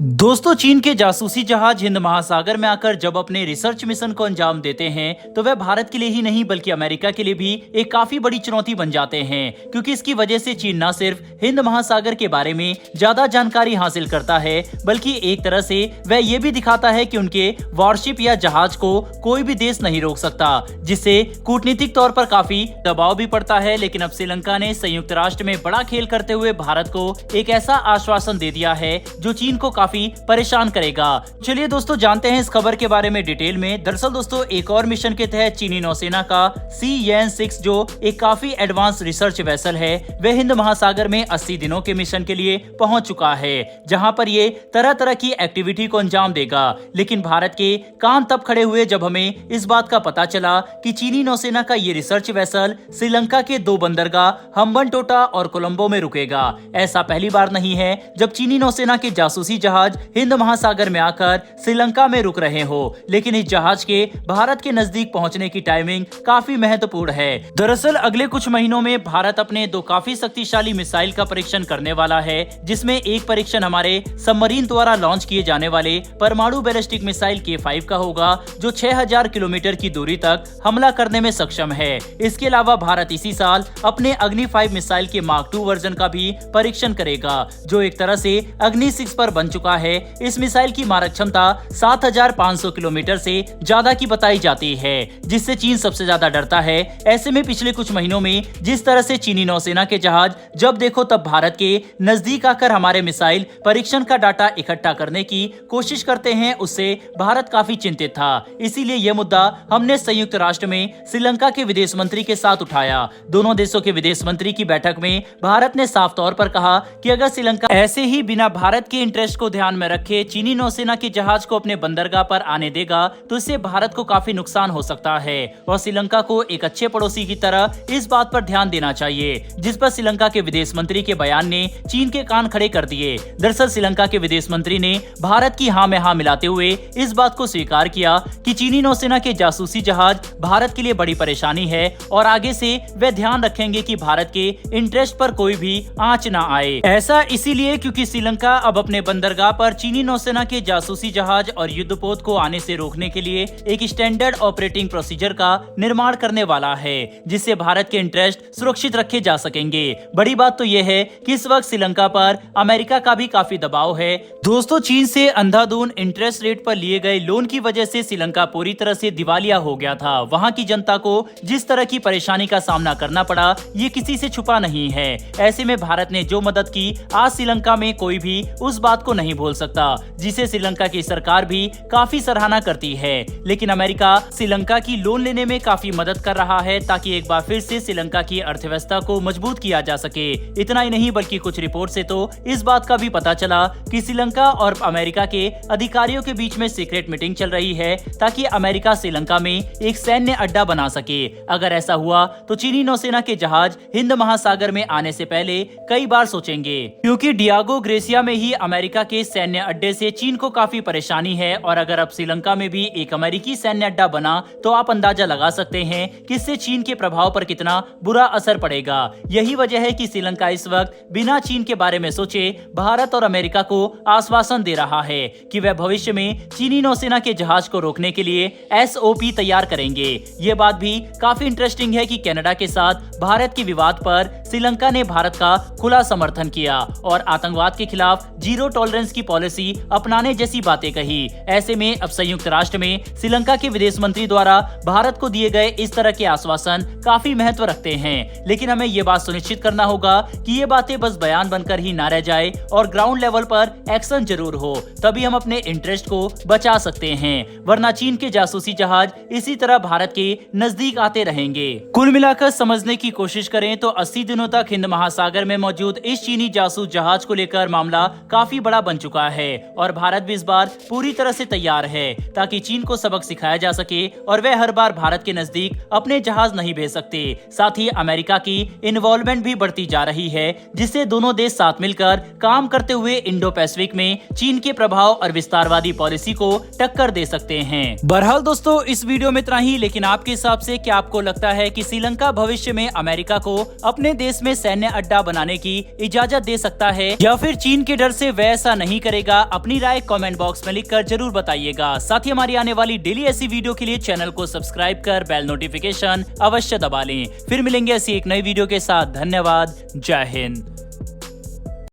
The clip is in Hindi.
दोस्तों, चीन के जासूसी जहाज हिंद महासागर में आकर जब अपने रिसर्च मिशन को अंजाम देते हैं तो वह भारत के लिए ही नहीं बल्कि अमेरिका के लिए भी एक काफी बड़ी चुनौती बन जाते हैं, क्योंकि इसकी वजह से चीन न सिर्फ हिंद महासागर के बारे में ज्यादा जानकारी हासिल करता है बल्कि एक तरह से वह ये भी दिखाता है कि उनके वॉरशिप या जहाज को कोई भी देश नहीं रोक सकता, जिससे कूटनीतिक तौर पर काफी दबाव भी पड़ता है। लेकिन अब श्रीलंका ने संयुक्त राष्ट्र में बड़ा खेल करते हुए भारत को एक ऐसा आश्वासन दे दिया है जो चीन को काफी परेशान करेगा। चलिए दोस्तों, जानते हैं इस खबर के बारे में डिटेल में। दरअसल दोस्तों, एक और मिशन के तहत चीनी नौसेना का CN-6 जो एक काफी एडवांस रिसर्च वेसल है, वह हिंद महासागर में 80 दिनों के मिशन के लिए पहुंच चुका है, जहां पर ये तरह तरह की एक्टिविटी को अंजाम देगा। लेकिन भारत के कान तब खड़े हुए जब हमें इस बात का पता चला कि चीनी नौसेना का ये रिसर्च वेसल श्रीलंका के 2 बंदरगाह हम्बनटोटा और कोलंबो में रुकेगा। ऐसा पहली बार नहीं है जब चीनी नौसेना के जासूसी जहाज हिंद महासागर में आकर श्रीलंका में रुक रहे हो, लेकिन इस जहाज के भारत के नजदीक पहुंचने की टाइमिंग काफी महत्वपूर्ण है। दरअसल अगले कुछ महीनों में भारत अपने 2 काफी शक्तिशाली मिसाइल का परीक्षण करने वाला है, जिसमें एक परीक्षण हमारे सबमरीन द्वारा लॉन्च किए जाने वाले परमाणु बैलिस्टिक मिसाइल K5 का होगा, जो 6000 किलोमीटर की दूरी तक हमला करने में सक्षम है। इसके अलावा भारत इसी साल अपने अग्नि 5 मिसाइल के मार्क 2 वर्जन का भी परीक्षण करेगा, जो एक तरह से अग्नि 6 पर बन चुका है। इस मिसाइल की मारक क्षमता 7500 किलोमीटर से ज्यादा की बताई जाती है, जिससे चीन सबसे ज्यादा डरता है। ऐसे में पिछले कुछ महीनों में जिस तरह से चीनी नौसेना के जहाज जब देखो तब भारत के नजदीक आकर हमारे मिसाइल परीक्षण का डाटा इकट्ठा करने की कोशिश करते हैं, उससे भारत काफी चिंतित था। इसीलिए यह मुद्दा हमने संयुक्त राष्ट्र में श्रीलंका के विदेश मंत्री के साथ उठाया। दोनों देशों के विदेश मंत्री की बैठक में भारत ने साफ तौर पर कहा कि अगर श्रीलंका ऐसे ही बिना भारत के इंटरेस्ट को ध्यान में रखे चीनी नौसेना के जहाज को अपने बंदरगाह पर आने देगा तो इससे भारत को काफी नुकसान हो सकता है और श्रीलंका को एक अच्छे पड़ोसी की तरह इस बात पर ध्यान देना चाहिए, जिस पर श्रीलंका के विदेश मंत्री के बयान ने चीन के कान खड़े कर दिए। दरअसल श्रीलंका के विदेश मंत्री ने भारत की हाँ में हाँ मिलाते हुए इस बात को स्वीकार किया कि चीनी नौसेना के जासूसी जहाज भारत के लिए बड़ी परेशानी है और आगे से वे ध्यान रखेंगे कि भारत के इंटरेस्ट पर कोई भी आंच न आए। ऐसा इसीलिए क्योंकि श्रीलंका अब अपने बंदरगाह पर चीनी नौसेना के जासूसी जहाज और युद्धपोत को आने से रोकने के लिए एक स्टैंडर्ड ऑपरेटिंग प्रोसीजर का निर्माण करने वाला है, जिससे भारत के इंटरेस्ट सुरक्षित रखे जा सकेंगे। बड़ी बात तो यह है कि इस वक्त श्रीलंका पर अमेरिका का भी काफी दबाव है। दोस्तों, चीन से अंधाधुन इंटरेस्ट रेट पर लिए गए लोन की वजह से श्रीलंका पूरी तरह से दिवालिया हो गया था। वहां की जनता को जिस तरह की परेशानी का सामना करना पड़ा, ये किसी से छुपा नहीं है। ऐसे में भारत ने जो मदद की, आज श्रीलंका में कोई भी उस बात को नहीं भूल सकता, जिसे श्रीलंका की सरकार भी काफी सराहना करती है। लेकिन अमेरिका श्रीलंका की लोन लेने में काफी मदद कर रहा है ताकि एक बार फिर से श्रीलंका की अर्थव्यवस्था को मजबूत किया जा सके। इतना ही नहीं बल्कि कुछ रिपोर्ट से तो इस बात का भी पता चला कि श्रीलंका और अमेरिका के अधिकारियों के बीच में सीक्रेट मीटिंग चल रही है ताकि अमेरिका श्रीलंका में एक सैन्य अड्डा बना सके। अगर ऐसा हुआ तो चीनी नौसेना के जहाज हिंद महासागर में आने से पहले कई बार सोचेंगे, क्योंकि डियागो ग्रेसिया में ही अमेरिका के सैन्य अड्डे से चीन को काफी परेशानी है और अगर अब श्रीलंका में भी एक अमेरिकी सैन्य अड्डा बना तो आप अंदाजा लगा सकते हैं कि इससे चीन के प्रभाव पर कितना बुरा असर पड़ेगा। यही वजह है कि श्रीलंका इस वक्त बिना चीन के बारे में सोचे भारत और अमेरिका को आश्वासन दे रहा है कि वह भविष्य में चीनी नौसेना के जहाज को रोकने के लिए SOP तैयार करेंगे। ये बात भी काफी इंटरेस्टिंग है कि कनाडा के साथ भारत के विवाद पर श्रीलंका ने भारत का खुला समर्थन किया और आतंकवाद के खिलाफ जीरो टॉलरेंस की पॉलिसी अपनाने जैसी बातें कही। ऐसे में अब संयुक्त राष्ट्र में श्रीलंका के विदेश मंत्री द्वारा भारत को दिए गए इस तरह के आश्वासन काफी महत्व रखते हैं। लेकिन हमें ये बात सुनिश्चित करना होगा कि ये बातें बस बयान बनकर ही ना रह जाए और ग्राउंड लेवल पर एक्शन जरूर हो, तभी हम अपने इंटरेस्ट को बचा सकते हैं, वरना चीन के जासूसी जहाज इसी तरह भारत के नजदीक आते रहेंगे। कुल मिलाकर समझने की कोशिश करें तो 80 दिनों तक हिंद महासागर में मौजूद इस चीनी जासूस जहाज को लेकर मामला काफी बड़ा बन चुका है और भारत भी इस बार पूरी तरह से तैयार है ताकि चीन को सबक सिखाया जा सके और वे हर बार भारत के नजदीक अपने जहाज नहीं भेज सकते। साथ ही अमेरिका की इन्वॉल्वमेंट भी बढ़ती जा रही है, जिससे दोनों देश साथ मिलकर काम करते हुए इंडो पैसिफिक में चीन के प्रभाव और विस्तारवादी पॉलिसी को टक्कर दे सकते हैं। बहरहाल दोस्तों, इस वीडियो में इतना ही। लेकिन आपके हिसाब से क्या आपको लगता है कि श्रीलंका भविष्य में अमेरिका को अपने देश में सैन्य अड्डा बनाने की इजाजत दे सकता है या फिर चीन के डर से वह ऐसा नहीं नहीं करेगा? अपनी राय कमेंट बॉक्स में लिखकर जरूर बताइएगा। साथ ही हमारी आने वाली डेली ऐसी वीडियो के लिए चैनल को सब्सक्राइब कर बेल नोटिफिकेशन अवश्य दबा लें। फिर मिलेंगे ऐसी एक नई वीडियो के साथ। धन्यवाद। जय हिंद।